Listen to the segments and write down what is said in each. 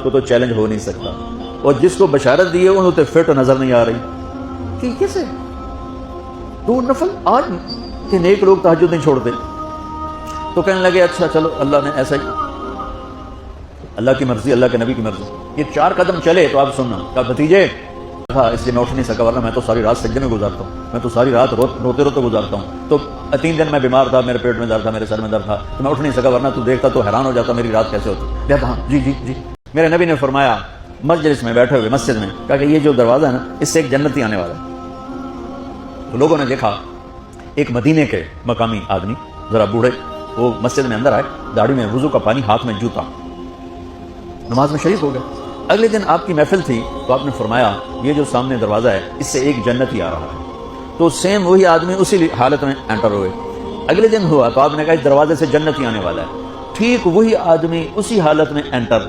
کو تو چیلنج ہو نہیں سکتا، اور جس کو بشارت دی ہے انہوں تے فٹ نظر نہیں آ رہی کہ کیسے 2 نفل آج کہ نیک لوگ تہجد نہیں چھوڑتے. تو کہنے لگے اچھا چلو اللہ نے ایسا ہی، اللہ کی مرضی، اللہ کے نبی کی مرضی. یہ 4 قدم چلے تو آپ سننا کہا بھتیجے تھا اس لیے میں اٹھ نہیں سکا، ورنہ میں تو ساری رات سجدے میں گزارتا ہوں، میں تو ساری رات روتے روتے گزارتا ہوں. تو 3 دن میں بیمار تھا، میرے پیٹ میں درد تھا، میرے سر میں درد تھا، تو میں اٹھ نہیں سکا، ورنہ تو دیکھتا تو حیران ہو جاتا میری رات کیسے ہوتی. کہتا ہاں جی جی جی. میرے نبی نے فرمایا مجلس میں بیٹھے ہوئے مسجد میں، کہا کہ یہ جو دروازہ ہے نا اس سے ایک جنتی آنے والا ہے. تو لوگوں نے دیکھا ایک مدینے کے مقامی آدمی ذرا بوڑھے، وہ مسجد میں اندر آئے، داڑھی میں وضو کا پانی، ہاتھ میں جوتا، نماز میں شریک ہو گئے. اگلے دن آپ کی محفل تھی تو آپ نے فرمایا یہ جو سامنے دروازہ ہے اس سے ایک جنتی آ رہا ہے. تو سیم وہی آدمی اسی حالت میں انٹر ہوئے. اگلے دن ہوا تو آپ نے کہا اس دروازے سے جنتی آنے والا ہے. ٹھیک وہی آدمی اسی حالت میں انٹر.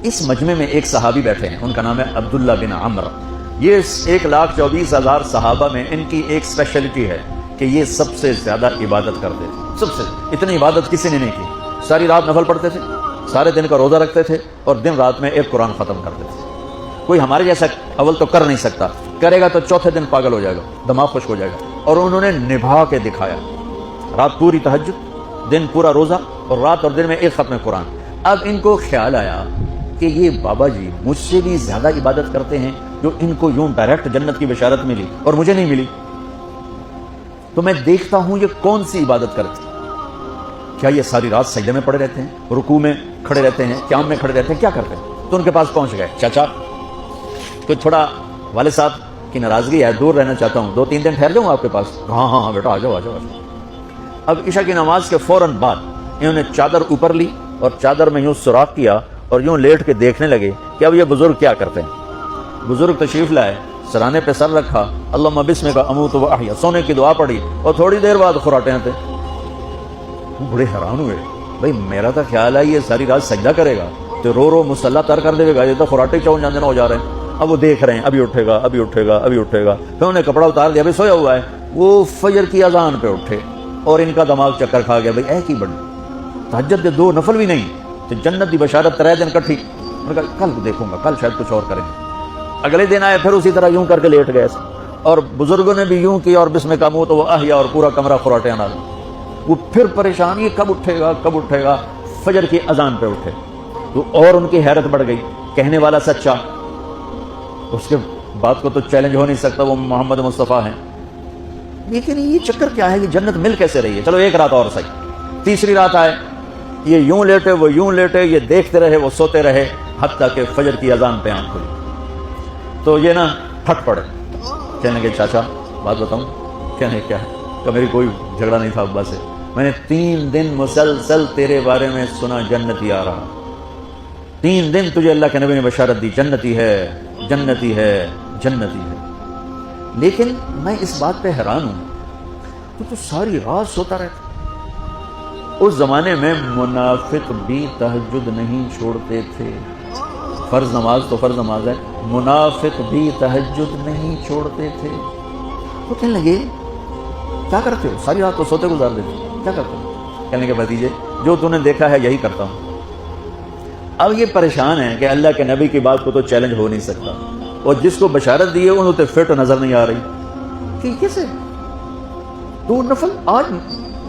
اس مجمع میں ایک صحابی بیٹھے ہیں، ان کا نام ہے عبداللہ بن عمر. یہ 1,24,000 صحابہ میں ان کی ایک اسپیشلٹی ہے کہ یہ سب سے زیادہ عبادت کرتے تھے. سب سے اتنی عبادت کسی نے نہیں کی. ساری رات نفل پڑھتے تھے، سارے دن کا روزہ رکھتے تھے، اور دن رات میں ایک قرآن ختم کرتے تھے. کوئی ہمارے جیسا اول تو کر نہیں سکتا، کرے گا تو چوتھے دن پاگل ہو جائے گا، دماغ خشک ہو جائے گا. اور انہوں نے نبھا کے دکھایا، رات پوری تہجد، دن پورا روزہ، اور رات اور دن میں ایک ختم قرآن. اب ان کو خیال آیا کہ یہ بابا جی مجھ سے بھی زیادہ عبادت کرتے ہیں، جو ان کو یوں ڈائریکٹ جنت کی بشارت ملی اور مجھے نہیں ملی، تو میں دیکھتا ہوں یہ کون سی عبادت کرتے ہیں. کیا یہ ساری رات سجدے میں پڑے رہتے ہیں، رکوع میں کھڑے رہتے ہیں، قیام میں کھڑے رہتے ہیں، کیا کرتے ہیں؟ تو ان کے پاس پہنچ گئے. چاچا تو تھوڑا والد صاحب کی ناراضگی ہے، دور رہنا چاہتا ہوں، 2-3 دن ٹھہر جاؤں آپ کے پاس. ہاں ہاں ہاں بیٹا آ جاؤ آ جاؤ آ جاؤ. اب عشاء کی نماز کے فوراً بعد انہوں نے چادر اوپر لی اور چادر میں یوں سوراخ کیا اور یوں لیٹ کے دیکھنے لگے کہ اب یہ بزرگ کیا کرتے ہیں. بزرگ تشریف لائے، سرانے پہ سر رکھا، اللہم بسمک اموت و احیا، سونے کی دعا پڑھی، اور تھوڑی دیر بعد خراٹے آتے. بڑے حیران ہوئے، بھائی میرا تو خیال ہے یہ ساری رات سجدہ کرے گا تو رو رو مصلی تر کر دے گا، یہ تو خراٹے چون جانے ہو جا رہے ہیں. اب وہ دیکھ رہے ہیں ابھی اٹھے گا ابھی اٹھے گا ابھی اٹھے گا. پھر انہوں نے کپڑا اتار دیا، ابھی سویا ہوا ہے. وہ فجر کی اذان پہ اٹھے اور ان کا دماغ چکر کھا گیا. بھائی اے کی بڑی تہجد دے 2 نفل بھی نہیں تو جنت دی بشارت 3 دن کٹھی. میں نے کہا کل دیکھوں گا، کل شاید کچھ اور کریں گے. اگلے دن آئے پھر اسی طرح یوں کر کے لیٹ گئے، اور بزرگوں نے بھی یوں کیا، اور بسمک اموت و احیا، اور پورا کمرہ خراٹے آنا. وہ پھر پریشان، یہ کب اٹھے گا کب اٹھے گا. فجر کی اذان پہ اٹھے تو اور ان کی حیرت بڑھ گئی، کہنے والا سچا، اس کے بات کو تو چیلنج ہو نہیں سکتا، وہ محمد مصطفیٰ ہیں. لیکن یہ چکر کیا ہے، یہ جنت مل کیسے رہی ہے؟ چلو ایک رات اور صحیح. تیسری رات آئے، یہ یوں لیٹے وہ یوں لیٹے، یہ دیکھتے رہے وہ سوتے رہے، حتیٰ کہ فجر کی اذان پہ آنکھ کھلی. تو یہ نا پھٹ پڑے، کہنے لگے چاچا بات بتاؤں. کہنے کیا ہے؟ کہ میری کوئی جھگڑا نہیں تھا ابا سے، میں نے 3 دن مسلسل تیرے بارے میں سنا جنتی آ رہا. 3 دن تجھے اللہ کے نبی نے بشارت دی جنتی ہے جنتی ہے جنتی ہے. لیکن میں اس بات پہ حیران ہوں تو ساری رات سوتا رہتا. اس زمانے میں منافق بھی تہجد نہیں چھوڑتے تھے. فرض نماز تو فرض نماز ہے، منافق بھی تہجد نہیں چھوڑتے تھے. تو کہنے لگے کیا کرتے ہو؟ ساری رات تو سوتے گزار دیتے، کیا کرتے ہو؟ کہنے کے بھتیجے جو تو نے دیکھا ہے یہی کرتا ہوں. اب یہ پریشان ہے کہ اللہ کے نبی کی بات کو تو چیلنج ہو نہیں سکتا، اور جس کو بشارت دی ہے انہوں تے فٹ نظر نہیں آ رہی کہ کیسے 2 نفل آج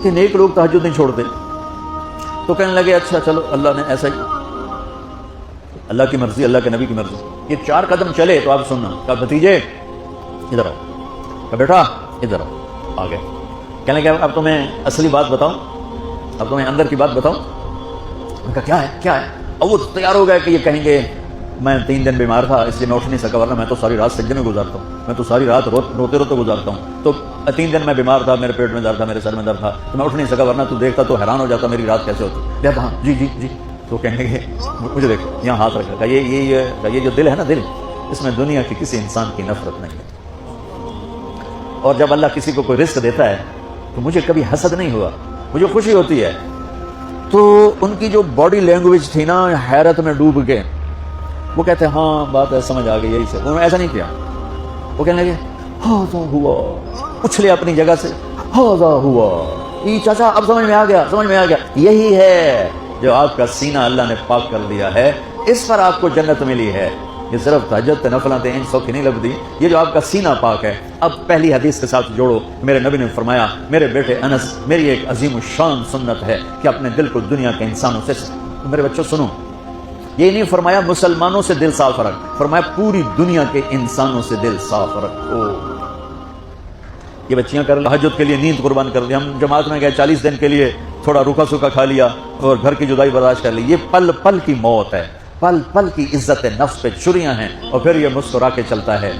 کہ نیک لوگ تہجد نہیں چھوڑتے. تو کہنے لگے اچھا چلو اللہ نے ایسا ہی، اللہ کی مرضی، اللہ کے نبی کی مرضی. یہ 4 قدم چلے تو آپ سننا کہا بھتیجے ادھر آؤ، کہا بیٹا ادھر آؤ. آ گئے. کہنے لگے اب تو میں اصلی بات بتاؤں، اب تو میں اندر کی بات بتاؤں. میں کہا کیا ہے کیا ہے؟ اب وہ تیار ہو گئے کہ یہ کہیں گے میں 3 دن بیمار تھا اس لیے میں اٹھ نہیں سکا، ورنہ میں تو ساری رات سجدے میں گزارتا ہوں، میں تو ساری رات روتے روتے گزارتا ہوں. تو 3 دن میں بیمار تھا، میرے پیٹ میں درد تھا، میرے سر میں درد تھا، تو میں اٹھ نہیں سکا، ورنہ تو دیکھتا تو حیران ہو جاتا میری رات کیسے ہوتی. کہتا ہاں جی جی جی. تو کہنے لگے مجھے دیکھو، یہاں ہاتھ رکھا، یہ جو دل ہے نا، دل اس میں دنیا کی کسی انسان کی نفرت نہیں ہے. اور جب اللہ کسی کو کوئی رزق دیتا ہے تو مجھے کبھی حسد نہیں ہوا، مجھے خوشی ہوتی ہے. تو ان کی جو باڈی لینگویج تھی نا، حیرت میں ڈوب گئے. وہ کہتے ہیں ہاں بات ہے سمجھ آ گئی یہی سے. انہوں نے ایسا نہیں کیا. وہ کہنے لگے ہاذا ہوا، اچھلے اپنی جگہ سے، ہاذا ہوا. یہ چاچا اب سمجھ میں آ گیا، سمجھ میں آ گیا، یہی ہے جو آپ کا سینہ اللہ نے پاک کر دیا ہے، اس پر آپ کو جنت ملی ہے۔ یہ صرف تہجد نفلاں تے ان سوکھی نہیں لگتی، یہ جو آپ کا سینہ پاک ہے۔ اب پہلی حدیث کے ساتھ جوڑو، میرے نبی نے فرمایا، میرے بیٹے انس، میری ایک عظیم الشان سنت ہے کہ اپنے دل کو دنیا کے انسانوں سے، میرے بچوں سنو، یہ نہیں فرمایا مسلمانوں سے دل صاف رکھ، فرمایا پوری دنیا کے انسانوں سے دل صاف رکھو۔ یہ بچیاں کر تہجد کے لیے نیند قربان کر دی، ہم جماعت میں گئے 40 دن کے لیے، تھوڑا روکھا سوکھا کھا لیا اور گھر کی جدائی برداشت کر لی۔ یہ پل پل کی موت ہے، پل پل کی عزت نفس پہ چھریاں ہیں، اور پھر یہ مسکرا کے چلتا ہے۔